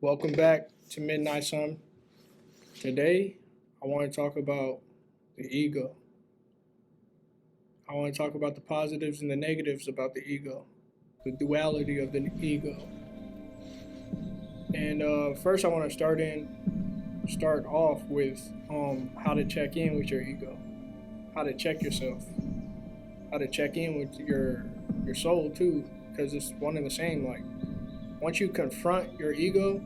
Welcome back to Midnight Sun. Today, I want to talk about the ego. I want to talk about the positives and the negatives about the ego, the duality of the ego. And first, I want to start off with how to check in with your ego, how to check yourself, how to check in with your soul too, because it's one and the same. Like once you confront your ego,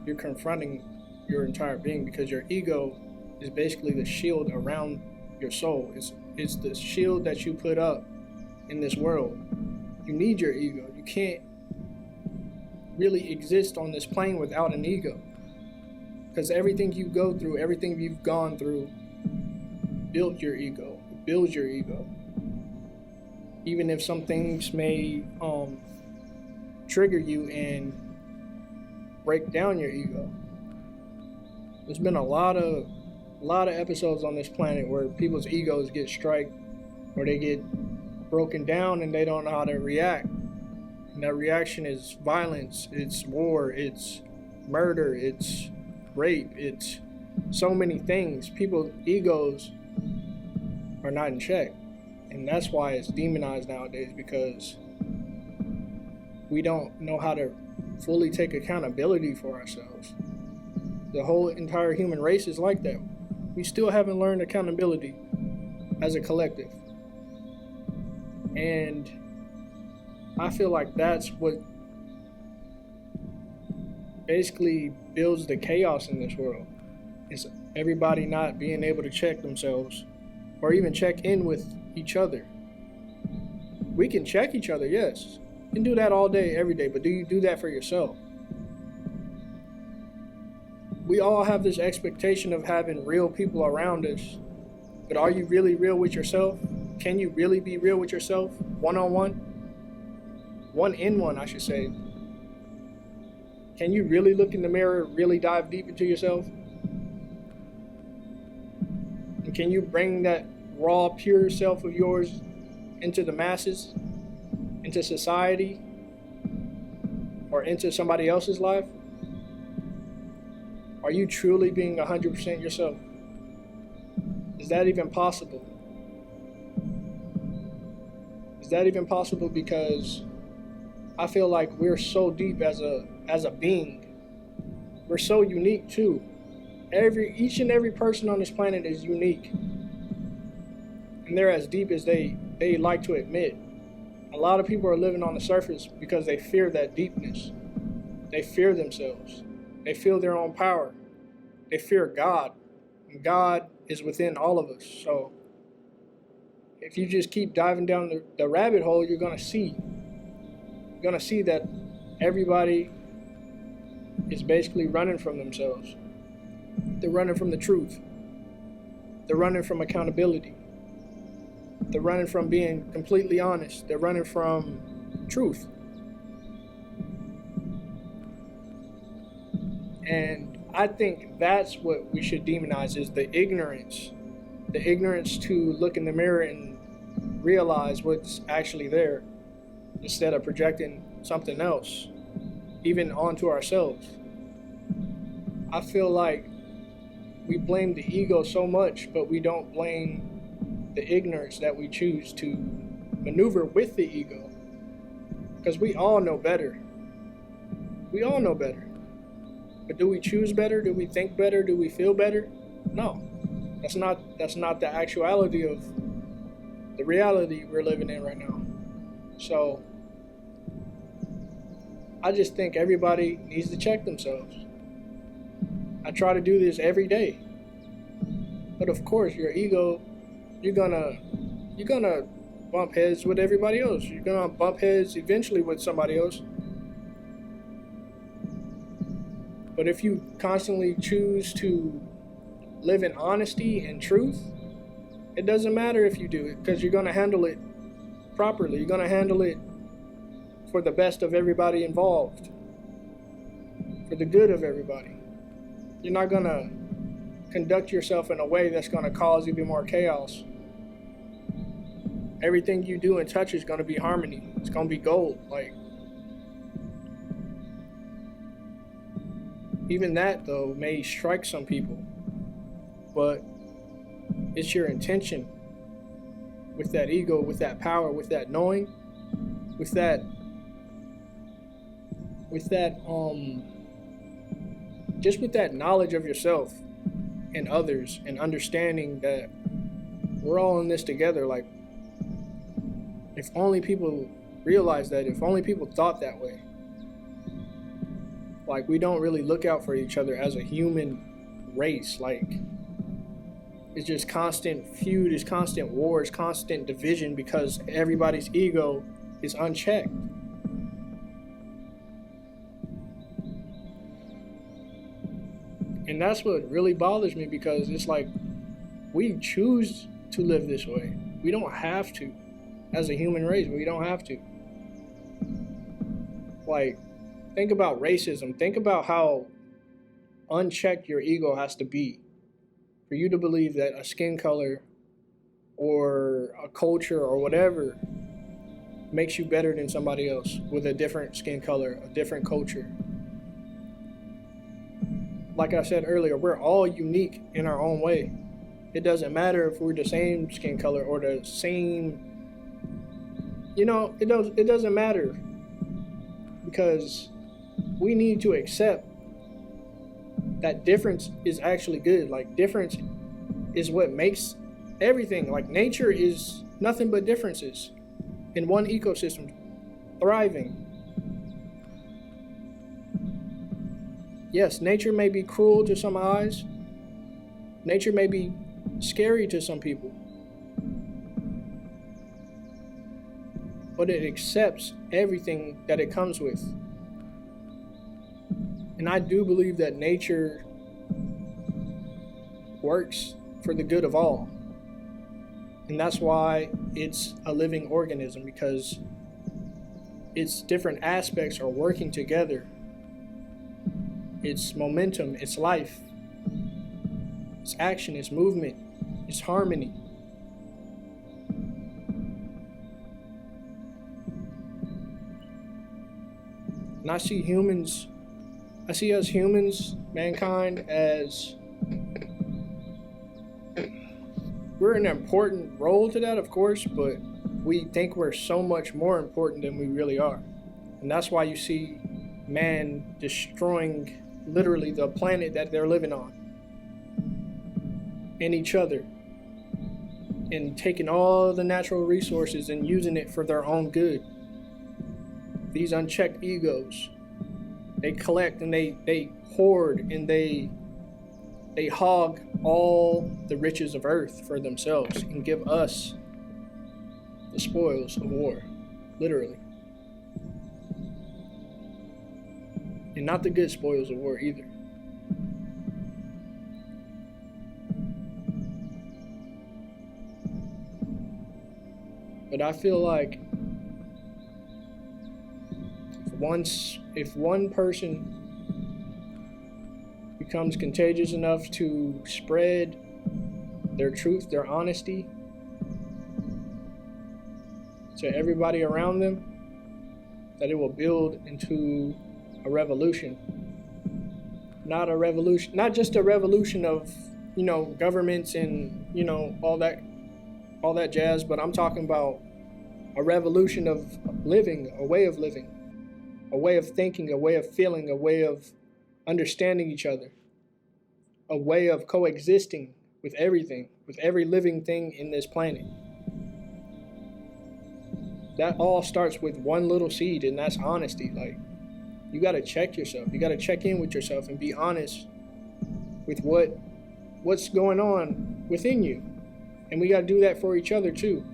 you're confronting your entire being, because your ego is basically the shield around your soul. It's the shield that you put up in this world. You need your ego. You can't really exist on this plane without an ego, because everything you go through, everything you've gone through built your ego, builds your ego. Even if some things may trigger you and break down your ego. There's been a lot of episodes on this planet where people's egos get struck, or they get broken down and they don't know how to react. And that reaction is violence, it's war, it's murder, it's rape, it's so many things. People's egos are not in check. And that's why it's demonized nowadays, because we don't know how to fully take accountability for ourselves. The whole entire human race is like that. We still haven't learned accountability as a collective. And I feel like that's what basically builds the chaos in this world. Is everybody not being able to check themselves or even check in with each other. We can check each other, yes. You can do that all day, every day, but do you do that for yourself? We all have this expectation of having real people around us, but are you really real with yourself? Can you really be real with yourself, one-on-one? One-in-one, I should say. Can you really look in the mirror, really dive deep into yourself? And can you bring that raw, pure self of yours into the masses, into society, or into somebody else's life? Are you truly being 100% yourself? Is that even possible? Is that even possible? Because I feel like we're so deep as a being. We're so unique too. Each and every person on this planet is unique. And they're as deep as they like to admit. A lot of people are living on the surface because they fear that deepness. They fear themselves. They feel their own power. They fear God. And God is within all of us. So if you just keep diving down the rabbit hole, you're going to see that everybody is basically running from themselves. They're running from the truth. They're running from accountability. They're running from being completely honest. They're running from truth. And I think that's what we should demonize, is the ignorance. The ignorance to look in the mirror and realize what's actually there, instead of projecting something else, even onto ourselves. I feel like we blame the ego so much, but we don't blame the ignorance that we choose to maneuver with the ego. Because we all know better. We all know better. But do we choose better? Do we think better? Do we feel better? No. That's not the actuality of the reality we're living in right now. So I just think everybody needs to check themselves. I try to do this every day. But of course, your ego, you're gonna bump heads with everybody else. You're gonna bump heads eventually with somebody else. But if you constantly choose to live in honesty and truth, it doesn't matter if you do it, because you're gonna handle it properly. You're gonna handle it for the best of everybody involved, for the good of everybody. You're not gonna conduct yourself in a way that's gonna cause even more chaos. Everything you do and touch is gonna be harmony. It's gonna be gold. Like, Even that, though, may strike some people, but it's your intention with that ego, with that power, with that knowing, with that just with that knowledge of yourself and others, and understanding that we're all in this together. Like, if only people realized that, if only people thought that way. Like, we don't really look out for each other as a human race. Like, it's just constant feud, it's constant war, it's constant division because everybody's ego is unchecked. And that's what really bothers me, because it's like, we choose to live this way. We don't have to. As a human race, we don't have to. Like, think about racism. Think about how unchecked your ego has to be for you to believe that a skin color or a culture or whatever makes you better than somebody else with a different skin color, a different culture. Like I said earlier, we're all unique in our own way. It doesn't matter if we're the same skin color or the same, it doesn't matter, because we need to accept that difference is actually good. Like, difference is what makes everything. Like, nature is nothing but differences in one ecosystem thriving. Yes, nature may be cruel to some eyes. Nature may be scary to some people. But it accepts everything that it comes with. And I do believe that nature works for the good of all. And that's why it's a living organism, because its different aspects are working together. It's momentum, it's life, it's action, it's movement, it's harmony. And I see us humans, mankind, as we're an important role to that, of course, but we think we're so much more important than we really are. And that's why you see man destroying literally the planet that they're living on and each other, and taking all the natural resources and using it for their own good. These unchecked egos, they collect and they hoard and they hog all the riches of earth for themselves and give us the spoils of war, literally. And not the good spoils of war either. But I feel like if one person becomes contagious enough to spread their truth, their honesty to everybody around them, that it will build into a revolution. Not just a revolution of, governments and, all that jazz, but I'm talking about a revolution of living, a way of living, a way of thinking, a way of feeling, a way of understanding each other, a way of coexisting with everything, with every living thing in this planet. That all starts with one little seed, and that's honesty. Like, you got to check yourself. You got to check in with yourself and be honest with what's going on within you. And we got to do that for each other too.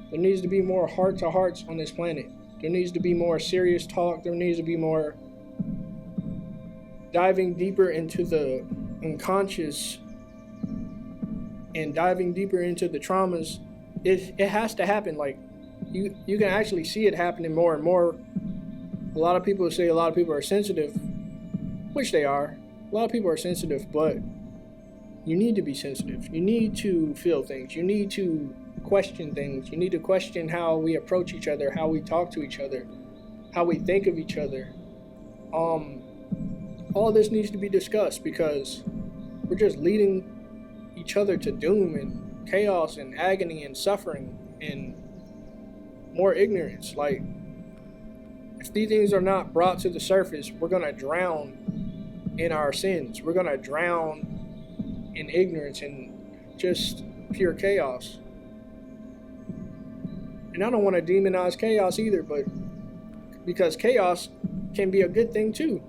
There needs to be more heart-to-hearts on this planet. There needs to be more serious talk. There needs to be more diving deeper into the unconscious and diving deeper into the traumas. It has to happen. Like, you can actually see it happening more and more. A lot of people say a lot of people are sensitive, which they are. A lot of people are sensitive, but you need to be sensitive. You need to feel things. You need to question things. You need to question how we approach each other, how we talk to each other, how we think of each other. all this needs to be discussed because we're just leading each other to doom and chaos and agony and suffering and more ignorance. Like, if these things are not brought to the surface, we're going to drown in our sins. We're going to drown in ignorance and just pure chaos. And I don't want to demonize chaos either, but because chaos can be a good thing too.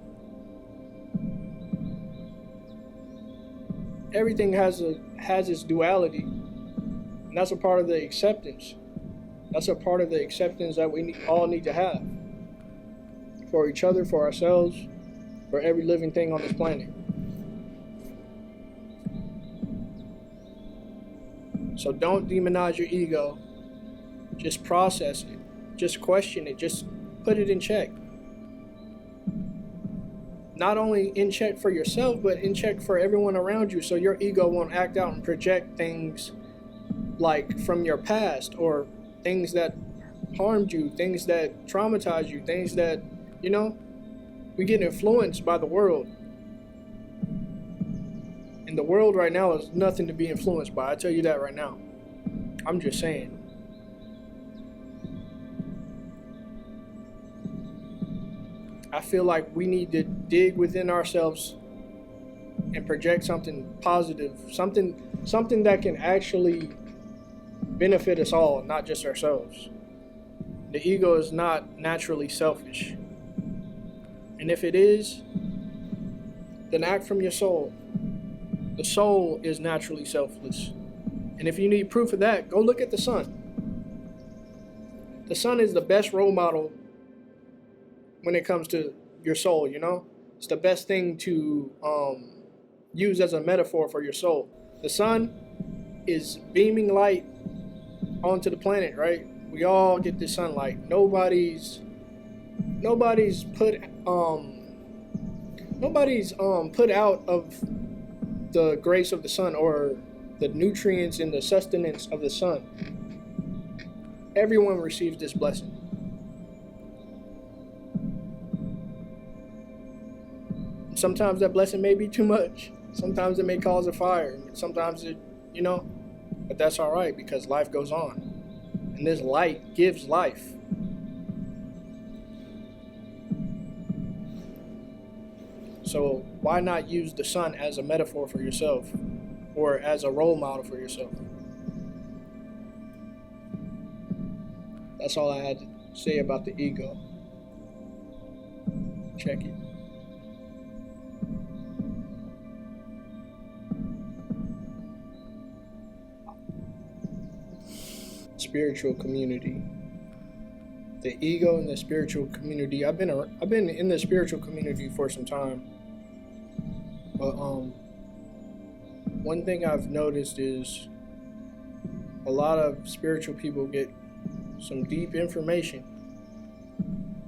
Everything has its duality, and that's a part of the acceptance. That's a part of the acceptance that we all need to have for each other, for ourselves, for every living thing on this planet. So don't demonize your ego. Just process it. Just question it. Just put it in check. Not only in check for yourself, but in check for everyone around you, so your ego won't act out and project things like from your past, or things that harmed you, things that traumatized you, things that, we get influenced by the world. And the world right now is nothing to be influenced by. I tell you that right now. I'm just saying. I feel like we need to dig within ourselves and project something positive, something that can actually benefit us all, not just ourselves. The ego is not naturally selfish. And if it is, then act from your soul. The soul is naturally selfless. And if you need proof of that, go look at the sun. The sun is the best role model when it comes to your soul, It's the best thing to use as a metaphor for your soul. The sun is beaming light onto the planet, right? We all get this sunlight. Nobody's put out of the grace of the sun or the nutrients and the sustenance of the sun. Everyone receives this blessing. Sometimes that blessing may be too much. Sometimes it may cause a fire. Sometimes it, but that's all right because life goes on. And this light gives life. So why not use the sun as a metaphor for yourself or as a role model for yourself? That's all I had to say about the ego. Check it. Spiritual community. The ego and the spiritual community. I've been in the spiritual community for some time. But one thing I've noticed is a lot of spiritual people get some deep information,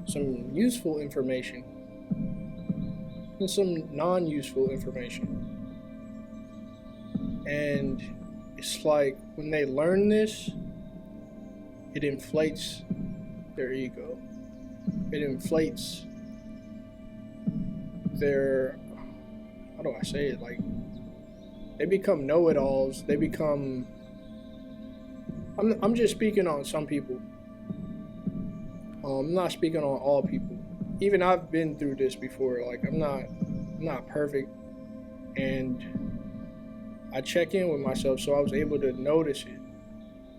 some useful information, and some non-useful information. And it's like when they learn this, it inflates their ego. It inflates their, how do I say it? Like, they become know-it-alls. They become, I'm just speaking on some people. I'm not speaking on all people. Even I've been through this before. Like, I'm not perfect. And I check in with myself, so I was able to notice it.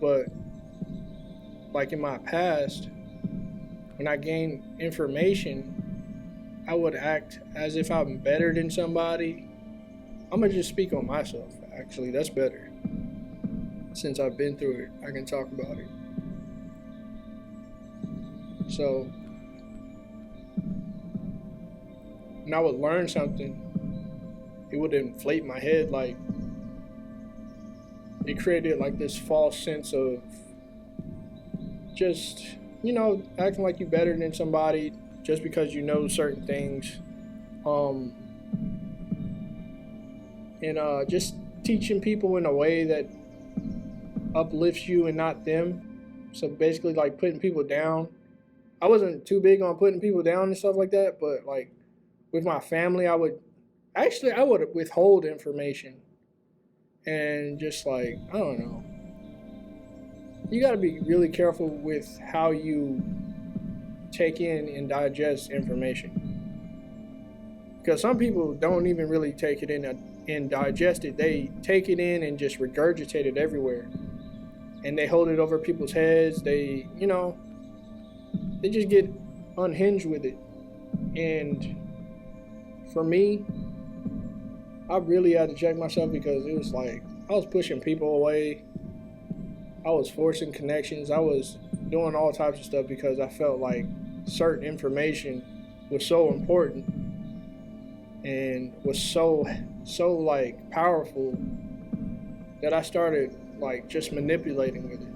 But like in my past, when I gained information, I would act as if I'm better than somebody. I'm gonna just speak on myself, actually. That's better. Since I've been through it, I can talk about it. So, when I would learn something, it would inflate my head. Like, it created like this false sense of just, acting like you're better than somebody just because you know certain things. And just teaching people in a way that uplifts you and not them. So basically putting people down. I wasn't too big on putting people down and stuff like that, but with my family, I would withhold information and just like, I don't know. You got to be really careful with how you take in and digest information. Because some people don't even really take it in and digest it. They take it in and just regurgitate it everywhere. And they hold it over people's heads. They just get unhinged with it. And for me, I really had to check myself because it was like I was pushing people away. I was forcing connections. I was doing all types of stuff because I felt like certain information was so important and was so like powerful that I started like just manipulating with it.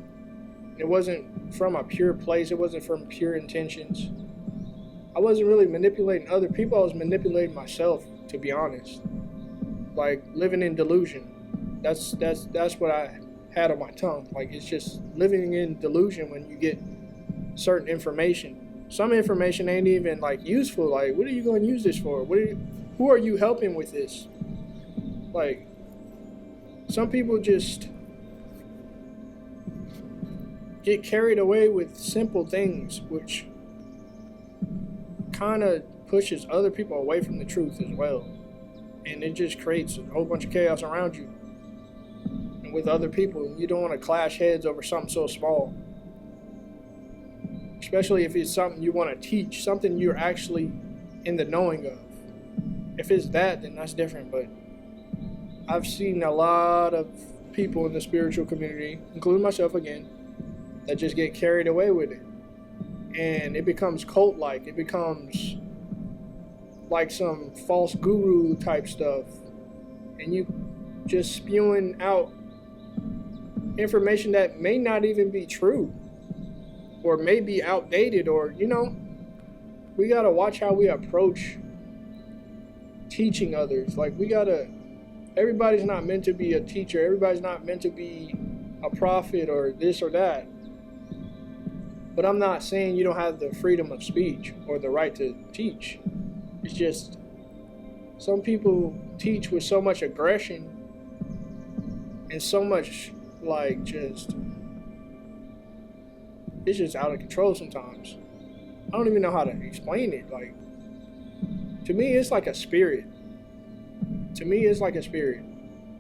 It wasn't from a pure place. It wasn't from pure intentions. I wasn't really manipulating other people. I was manipulating myself, to be honest. Like living in delusion. That's what I had on my tongue. Like it's just living in delusion when you get certain information. Some information ain't even like useful. Like, what are you going to use this for? Who are you helping with this? Like, some people just get carried away with simple things, which kind of pushes other people away from the truth as well. And it just creates a whole bunch of chaos around you and with other people. You don't want to clash heads over something so small. Especially if it's something you want to teach, something you're actually in the knowing of. If it's that, then that's different. But I've seen a lot of people in the spiritual community, including myself again, that just get carried away with it. And it becomes cult-like. It becomes like some false guru type stuff. And you just spewing out information that may not even be true. Or may be outdated, or, we got to watch how we approach teaching others. Like, everybody's not meant to be a teacher. Everybody's not meant to be a prophet or this or that. But I'm not saying you don't have the freedom of speech or the right to teach. It's just some people teach with so much aggression and so much, like, it's just out of control sometimes. I don't even know how to explain it. Like, to me, it's like a spirit. And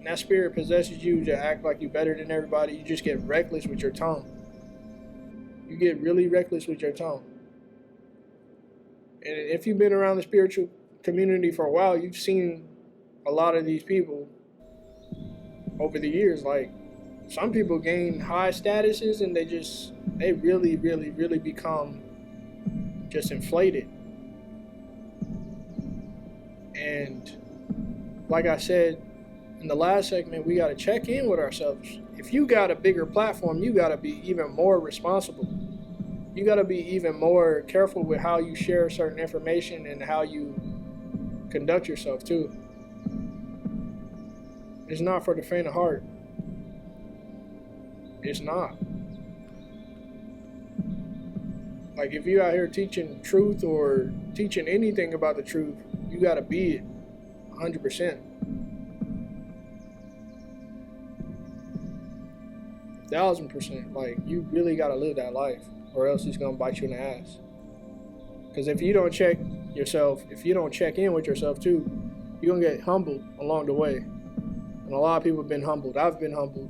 that spirit possesses you to act like you're better than everybody. You just get reckless with your tongue. You get really reckless with your tongue. And if you've been around the spiritual community for a while, you've seen a lot of these people over the years. Like, some people gain high statuses and they really, really, really become just inflated. And like I said in the last segment, we got to check in with ourselves. If you got a bigger platform, you got to be even more responsible. You got to be even more careful with how you share certain information and how you conduct yourself too. It's not for the faint of heart. It's not. Like, if you out here teaching truth or teaching anything about the truth, you gotta be it 100%. 1,000%. Like, you really gotta live that life, or else it's gonna bite you in the ass. Because if you don't check yourself, if you don't check in with yourself too, you're gonna get humbled along the way. And a lot of people have been humbled. I've been humbled.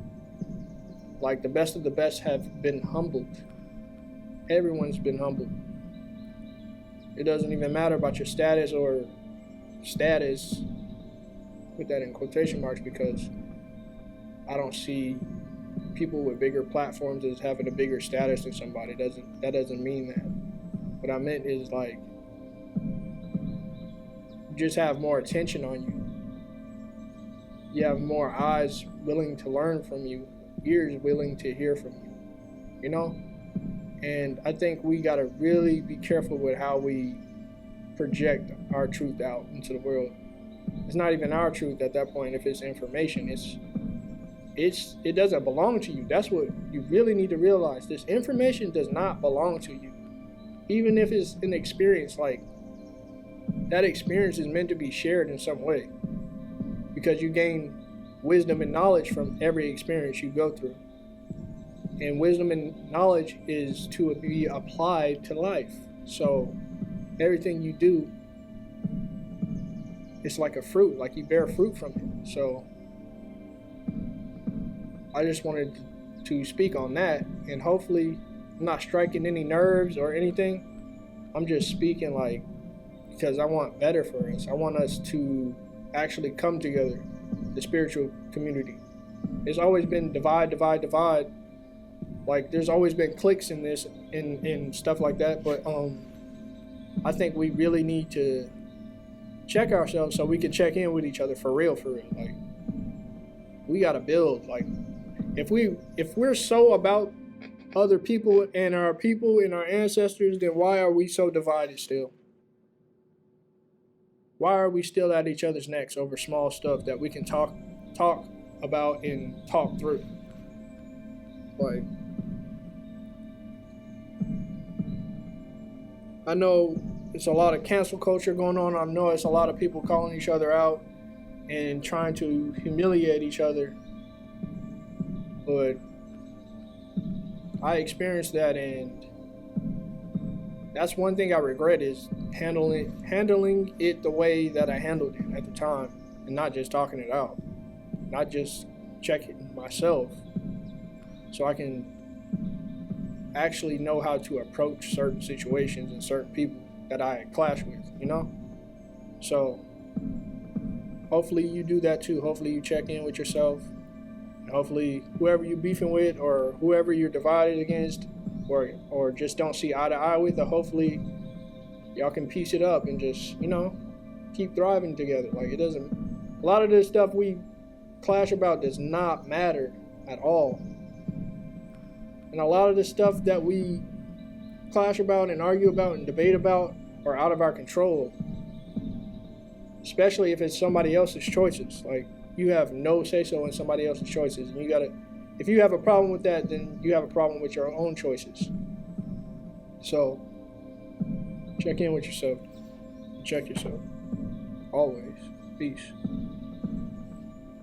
Like, the best of the best have been humbled. Everyone's been humbled. It doesn't even matter about your status or status, put that in quotation marks, because I don't see people with bigger platforms as having a bigger status than somebody. That doesn't mean that. What I meant is, like, you just have more attention on you. You have more eyes willing to learn from you, ears willing to hear from you, And I think we got to really be careful with how we project our truth out into the world. It's not even our truth at that point. If it's information, it doesn't belong to you. That's what you really need to realize. This information does not belong to you. Even if it's an experience, like, that experience is meant to be shared in some way, because you gain wisdom and knowledge from every experience you go through. And wisdom and knowledge is to be applied to life. So everything you do, it's like a fruit, like you bear fruit from it. So I just wanted to speak on that, and hopefully I'm not striking any nerves or anything. I'm just speaking like because I want better for us. I want us to actually come together, the spiritual community. It's always been divide, divide, divide. Like there's always been cliques in this and stuff like that. But I think we really need to check ourselves so we can check in with each other for real, for real. Like we gotta build. Like if we're so about other people and our ancestors, then why are we so divided still? Why are we still at each other's necks over small stuff that we can talk about and talk through? Like, I know it's a lot of cancel culture going on. I know it's a lot of people calling each other out and trying to humiliate each other. But I experienced that, and that's one thing I regret is handling it the way that I handled it at the time, and not just talking it out, not just checking myself, so I can actually know how to approach certain situations and certain people that I clash with, you know? So hopefully you do that too. Hopefully you check in with yourself, and hopefully whoever you're beefing with or whoever you're divided against or just don't see eye to eye with, hopefully y'all can piece it up and just, you know, keep thriving together. Like it doesn't, a lot of this stuff we clash about does not matter at all. And a lot of the stuff that we clash about and argue about and debate about are out of our control. Especially if it's somebody else's choices. Like you have no say-so in somebody else's choices, and you gotta, if you have a problem with that, then you have a problem with your own choices. So check in with yourself. Check yourself. Always. Peace.